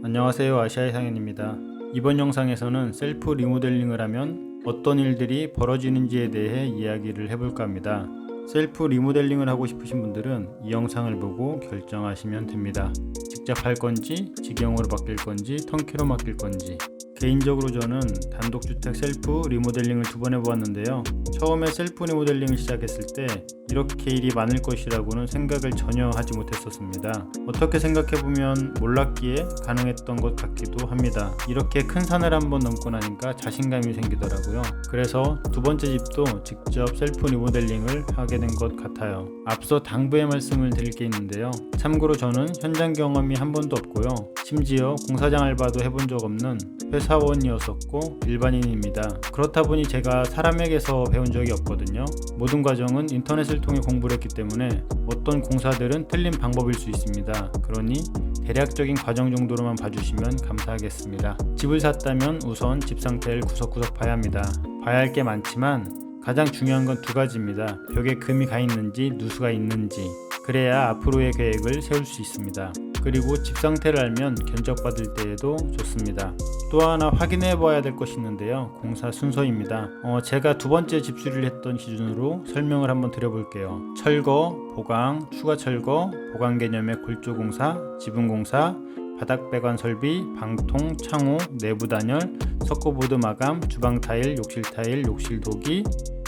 안녕하세요, 아시아의 상현입니다. 이번 영상에서는 셀프 리모델링을 하면 어떤 일들이 벌어지는지에 대해 이야기를 해볼까 합니다. 셀프 리모델링을 하고 싶으신 분들은 이 영상을 보고 결정하시면 됩니다. 직접 할 건지, 직영으로 바뀔 건지, 턴키로 맡길 건지. 개인적으로 저는 단독주택 셀프 리모델링을 2번 해보았는데요. 처음에 셀프 리모델링을 시작했을 때 이렇게 일이 많을 것이라고는 생각을 전혀 하지 못했었습니다. 어떻게 생각해보면 몰랐기에 가능했던 것 같기도 합니다. 이렇게 큰 산을 한번 넘고 나니까 자신감이 생기더라고요. 그래서 2번째 집도 직접 셀프 리모델링을 하게 된 것 같아요. 앞서 당부의 말씀을 드릴 게 있는데요. 참고로 저는 현장 경험이 한 번도 없고요. 심지어 공사장 알바도 해본 적 없는 회사원이었었고 일반인입니다. 그렇다 보니 제가 사람에게서 배운 적이 없거든요. 모든 과정은 인터넷을 통해 공부를 했기 때문에 어떤 공사들은 틀린 방법일 수 있습니다. 그러니 대략적인 과정 정도로만 봐주시면 감사하겠습니다. 집을 샀다면 우선 집 상태를 구석구석 봐야 합니다. 봐야 할 게 많지만 가장 중요한 건 2가지입니다. 벽에 금이 가 있는지 누수가 있는지, 그래야 앞으로의 계획을 세울 수 있습니다. 그리고 집 상태를 알면 견적받을 때에도 좋습니다. 또 하나 확인해 봐야 될 것이 있는데요. 공사 순서입니다. 제가 2번째 집 수리를 했던 기준으로 설명을 한번 드려볼게요. 철거, 보강, 추가 철거, 보강 개념의 골조 공사, 지붕 공사, 바닥 배관 설비, 방통, 창호, 내부 단열, 석고보드 마감, 주방 타일, 욕실 타일, 욕실 도기,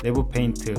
내부 페인트,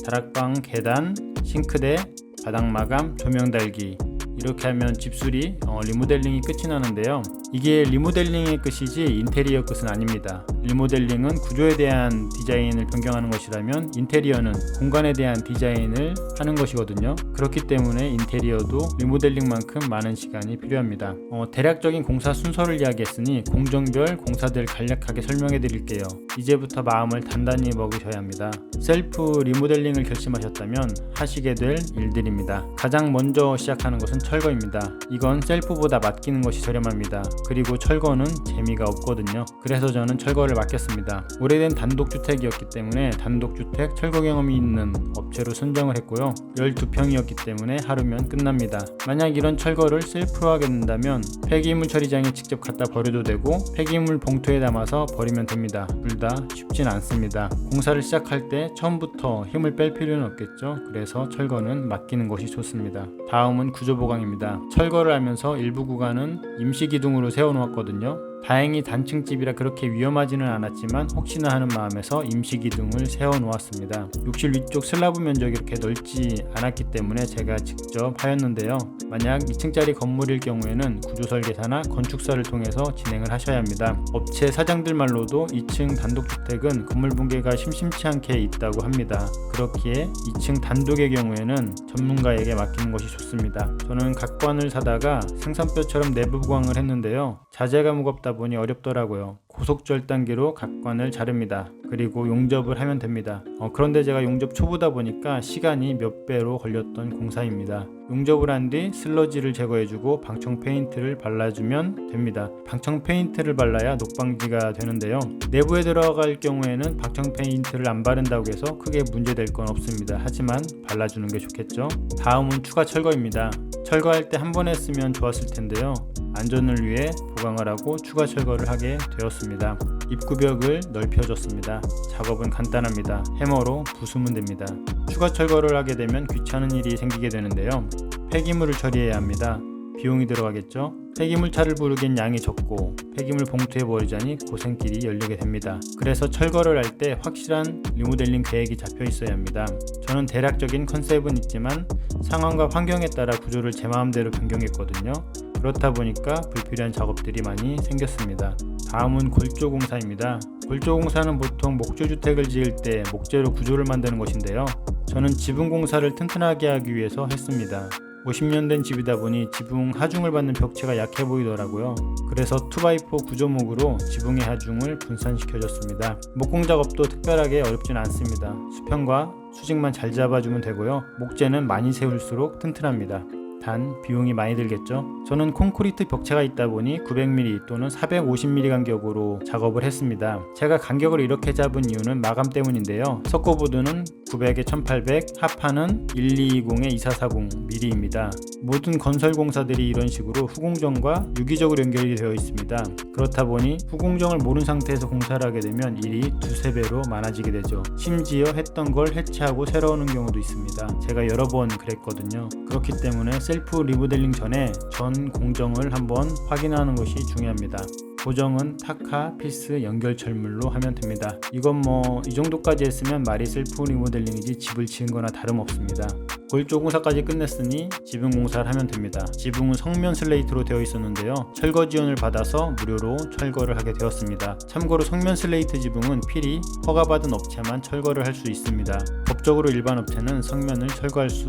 다락방 계단, 싱크대, 바닥 마감, 조명 달기. 이렇게 하면 집수리, 리모델링이 끝이 나는데요. 이게 리모델링의 끝이지 인테리어 끝은 아닙니다. 리모델링은 구조에 대한 디자인을 변경하는 것이라면 인테리어는 공간에 대한 디자인을 하는 것이거든요. 그렇기 때문에 인테리어도 리모델링만큼 많은 시간이 필요합니다. 대략적인 공사 순서를 이야기했으니 공정별 공사들 간략하게 설명해 드릴게요. 이제부터 마음을 단단히 먹으셔야 합니다. 셀프 리모델링을 결심하셨다면 하시게 될 일들입니다. 가장 먼저 시작하는 것은 철거입니다. 이건 셀프보다 맡기는 것이 저렴합니다. 그리고 철거는 재미가 없거든요. 그래서 저는 철거를 맡겼습니다. 오래된 단독주택이었기 때문에 단독주택 철거 경험이 있는 업체로 선정을 했고요. 12평이었기 때문에 하루면 끝납니다. 만약 이런 철거를 셀프로 하게 된다면 폐기물 처리장에 직접 갖다 버려도 되고 폐기물 봉투에 담아서 버리면 됩니다. 둘 다 쉽진 않습니다. 공사를 시작할 때 처음부터 힘을 뺄 필요는 없겠죠. 그래서 철거는 맡기는 것이 좋습니다. 다음은 구조보강입니다. 철거를 하면서 일부 구간은 임시기둥으로 세워놓았거든요. 다행히 단층집이라 그렇게 위험하지는 않았지만 혹시나 하는 마음에서 임시기둥을 세워놓았습니다. 욕실 위쪽 슬라브 면적이 이렇게 넓지 않았기 때문에 제가 직접 하였는데요. 만약 2층짜리 건물일 경우에는 구조설계사나 건축사를 통해서 진행을 하셔야 합니다. 업체 사장들 말로도 2층 단독주택은 건물 붕괴가 심심치 않게 있다고 합니다. 그렇기에 2층 단독의 경우에는 전문가에게 맡기는 것이 좋습니다. 저는 각관을 사다가 생선뼈처럼 내부 보강을 했는데요. 자재가 무겁다 보니 어렵더라고요. 고속절단기로 각관을 자릅니다. 그리고 용접을 하면 됩니다. 그런데 제가 용접 초보다 보니까 시간이 몇 배로 걸렸던 공사입니다. 용접을 한 뒤 슬러지를 제거해주고 방청 페인트를 발라주면 됩니다. 방청 페인트를 발라야 녹방지가 되는데요. 내부에 들어갈 경우에는 방청 페인트를 안 바른다고 해서 크게 문제될 건 없습니다. 하지만 발라주는 게 좋겠죠. 다음은 추가 철거입니다. 철거할 때 한 번 했으면 좋았을 텐데요. 안전을 위해 보강을 하고 추가 철거를 하게 되었습니다. 입구벽을 넓혀줬습니다. 작업은 간단합니다. 해머로 부수면 됩니다. 추가 철거를 하게 되면 귀찮은 일이 생기게 되는데요. 폐기물을 처리해야 합니다. 비용이 들어가겠죠? 폐기물차를 부르기엔 양이 적고 폐기물 봉투에 버리자니 고생길이 열리게 됩니다. 그래서 철거를 할 때 확실한 리모델링 계획이 잡혀 있어야 합니다. 저는 대략적인 컨셉은 있지만 상황과 환경에 따라 구조를 제 마음대로 변경했거든요. 그렇다 보니까 불필요한 작업들이 많이 생겼습니다. 다음은 골조 공사입니다. 골조 공사는 보통 목조주택을 지을 때 목재로 구조를 만드는 것인데요. 저는 지붕 공사를 튼튼하게 하기 위해서 했습니다. 50년 된 집이다 보니 지붕 하중을 받는 벽체가 약해 보이더라고요. 그래서 2x4 구조목으로 지붕의 하중을 분산시켜줬습니다. 목공 작업도 특별하게 어렵진 않습니다. 수평과 수직만 잘 잡아주면 되고요. 목재는 많이 세울수록 튼튼합니다. 단 비용이 많이 들겠죠. 저는 콘크리트 벽체가 있다 보니 900mm 또는 450mm 간격으로 작업을 했습니다. 제가 간격을 이렇게 잡은 이유는 마감 때문인데요. 석고보드는 900에 1800, 하판은 1220에 2440mm입니다. 모든 건설 공사들이 이런 식으로 후공정과 유기적으로 연결이 되어 있습니다. 그렇다 보니 후공정을 모른 상태에서 공사를 하게 되면 일이 두세 배로 많아지게 되죠. 심지어 했던 걸 해체하고 새로 오는 경우도 있습니다. 제가 여러 번 그랬거든요. 그렇기 때문에 셀프 리모델링 전에 전 공정을 한번 확인하는 것이 중요합니다. 고정은 타카, 피스, 연결 철물로 하면 됩니다. 이건 이 정도까지 했으면 말이 셀프 리모델링이지 집을 지은 거나 다름없습니다. 골조 공사까지 끝냈으니 지붕 공사를 하면 됩니다. 지붕은 성면 슬레이트로 되어 있었는데요. 철거 지원을 받아서 무료로 철거를 하게 되었습니다. 참고로 성면 슬레이트 지붕은 필히 허가받은 업체만 철거를 할 수 있습니다. 법적으로 일반 업체는 성면을 철거할 수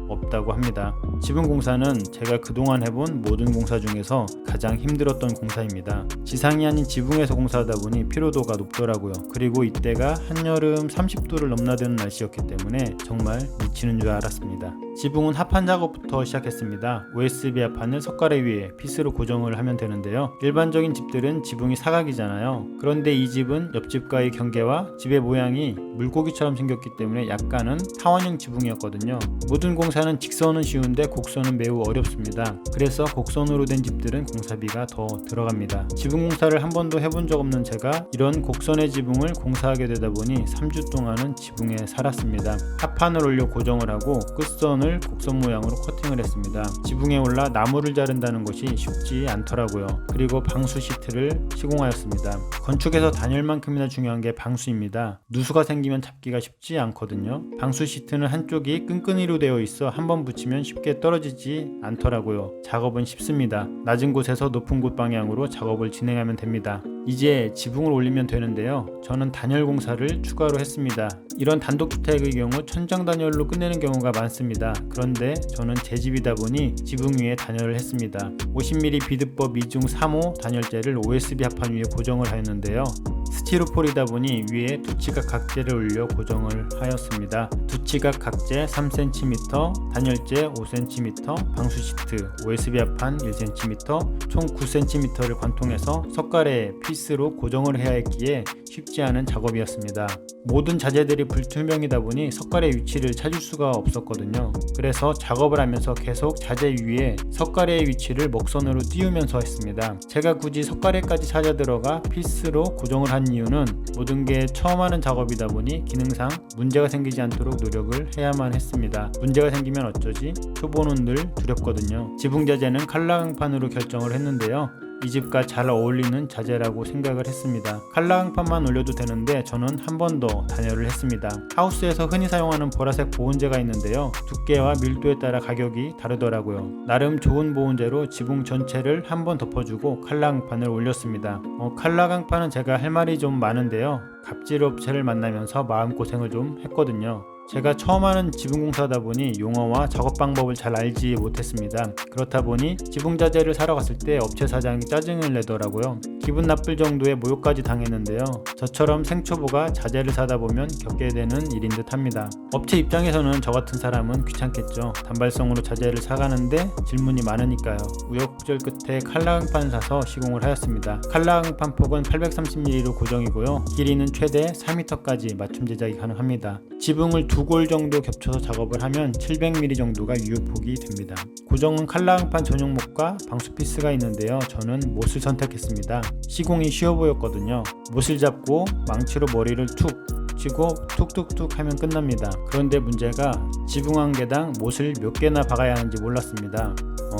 없다고 합니다. 지붕 공사는 제가 그동안 해본 모든 공사 중에서 가장 힘들었던 공사입니다. 지상이 아닌 지붕에서 공사하다 보니 피로도가 높더라고요. 그리고 이때가 한여름 30도를 넘나드는 날씨였기 때문에 정말 미치는 줄 알았습니다. 지붕은 하판 작업부터 시작했습니다. OSB 하판을 석가래 위에 피스로 고정을 하면 되는데요. 일반적인 집들은 지붕이 사각이잖아요. 그런데 이 집은 옆집과의 경계와 집의 모양이 물고기처럼 생겼기 때문에 약간은 타원형 지붕이었거든요. 모든 공사는 직선은 쉬운데 곡선은 매우 어렵습니다. 그래서 곡선으로 된 집들은 공사비가 더 들어갑니다. 지붕 공사를 한 번도 해본 적 없는 제가 이런 곡선의 지붕을 공사하게 되다 보니 3주 동안은 지붕에 살았습니다. 하판을 올려 고정을 하고 끝선을 곡선 모양으로 커팅을 했습니다. 지붕에 올라 나무를 자른다는 것이 쉽지 않더라고요. 그리고 방수 시트를 시공하였습니다. 건축에서 단열만큼이나 중요한 게 방수입니다. 누수가 생기면 잡기가 쉽지 않거든요. 방수 시트는 한쪽이 끈끈이로 되어 있어 한번 붙이면 쉽게 떨어지지 않더라고요. 작업은 쉽습니다. 낮은 곳에서 높은 곳 방향으로 작업을 진행하면 됩니다. 이제 지붕을 올리면 되는데요. 저는 단열 공사를 추가로 했습니다. 이런 단독주택의 경우 천장 단열로 끝내는 경우가 많습니다. 그런데 저는 제 집이다 보니 지붕 위에 단열을 했습니다. 50mm 비드법 2중 3호 단열재를 OSB 하판 위에 고정을 하였는데요. 스티로폴이다 보니 위에 두치각 각재를 올려 고정을 하였습니다. 두치각 각재 3cm, 단열재 5cm, 방수 시트 OSB 하판 1cm, 총 9cm를 관통해서 석가래 피스로 고정을 해야 했기에 쉽지 않은 작업이었습니다. 모든 자재들이 불투명이다 보니 석가래 위치를 찾을 수가 없었거든요. 그래서 작업을 하면서 계속 자재 위에 석가래의 위치를 먹선으로 띄우면서 했습니다. 제가 굳이 석가래까지 찾아 들어가 피스로 고정을 한 이유는 모든 게 처음 하는 작업이다 보니 기능상 문제가 생기지 않도록 노력을 해야만 했습니다. 문제가 생기면 어쩌지? 초보는 늘 두렵거든요. 지붕 자재는 칼라강판으로 결정을 했는데요. 이 집과 잘 어울리는 자재라고 생각을 했습니다. 칼라강판만 올려도 되는데 저는 한 번 더 단열을 했습니다. 하우스에서 흔히 사용하는 보라색 보온재가 있는데요. 두께와 밀도에 따라 가격이 다르더라고요. 나름 좋은 보온재로 지붕 전체를 한 번 덮어주고 칼라강판을 올렸습니다. 칼라강판은 제가 할 말이 좀 많은데요. 갑질 업체를 만나면서 마음고생을 좀 했거든요. 제가 처음 하는 지붕 공사다 보니 용어와 작업 방법을 잘 알지 못했습니다. 그렇다 보니 지붕 자재를 사러 갔을 때 업체 사장이 짜증을 내더라고요. 기분 나쁠 정도의 모욕까지 당했는데요. 저처럼 생초보가 자재를 사다 보면 겪게 되는 일인 듯 합니다. 업체 입장에서는 저 같은 사람은 귀찮겠죠. 단발성으로 자재를 사가는데 질문이 많으니까요. 우여곡절 끝에 칼라강판 사서 시공을 하였습니다. 칼라강판 폭은 830mm로 고정이고요. 길이는 최대 4m까지 맞춤 제작이 가능합니다. 지붕을 두 골 정도 겹쳐서 작업을 하면 700mm 정도가 유효폭이 됩니다. 고정은 칼라강판 전용못과 방수피스가 있는데요. 저는 못을 선택했습니다. 시공이 쉬워 보였거든요. 못을 잡고 망치로 머리를 툭 치고 툭툭툭 하면 끝납니다. 그런데 문제가 지붕 한 개당 못을 몇 개나 박아야 하는지 몰랐습니다.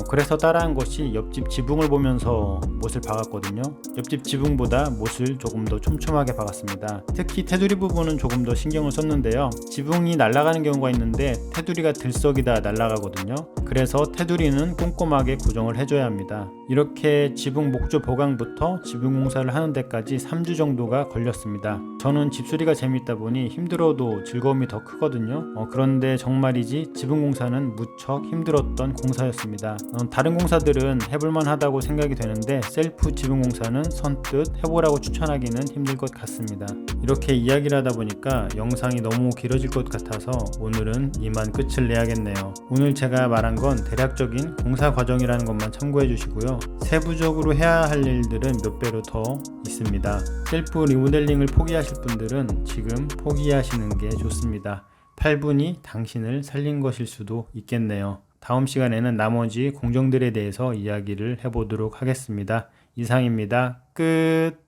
그래서 따라한 것이 옆집 지붕을 보면서 못을 박았거든요. 옆집 지붕보다 못을 조금 더 촘촘하게 박았습니다. 특히 테두리 부분은 조금 더 신경을 썼는데요. 지붕이 날아가는 경우가 있는데 테두리가 들썩이다 날아가거든요. 그래서 테두리는 꼼꼼하게 고정을 해줘야 합니다. 이렇게 지붕 목조 보강부터 지붕 공사를 하는 데까지 3주 정도가 걸렸습니다. 저는 집수리가 재밌다 보니 힘들어도 즐거움이 더 크거든요. 그런데 정말이지 지붕 공사는 무척 힘들었던 공사였습니다. 다른 공사들은 해볼만 하다고 생각이 되는데 셀프 지붕공사는 선뜻 해보라고 추천하기는 힘들 것 같습니다. 이렇게 이야기를 하다 보니까 영상이 너무 길어질 것 같아서 오늘은 이만 끝을 내야겠네요. 오늘 제가 말한 건 대략적인 공사 과정이라는 것만 참고해 주시고요. 세부적으로 해야 할 일들은 몇 배로 더 있습니다. 셀프 리모델링을 포기하실 분들은 지금 포기하시는 게 좋습니다. 8분이 당신을 살린 것일 수도 있겠네요. 다음 시간에는 나머지 공정들에 대해서 이야기를 해보도록 하겠습니다. 이상입니다. 끝.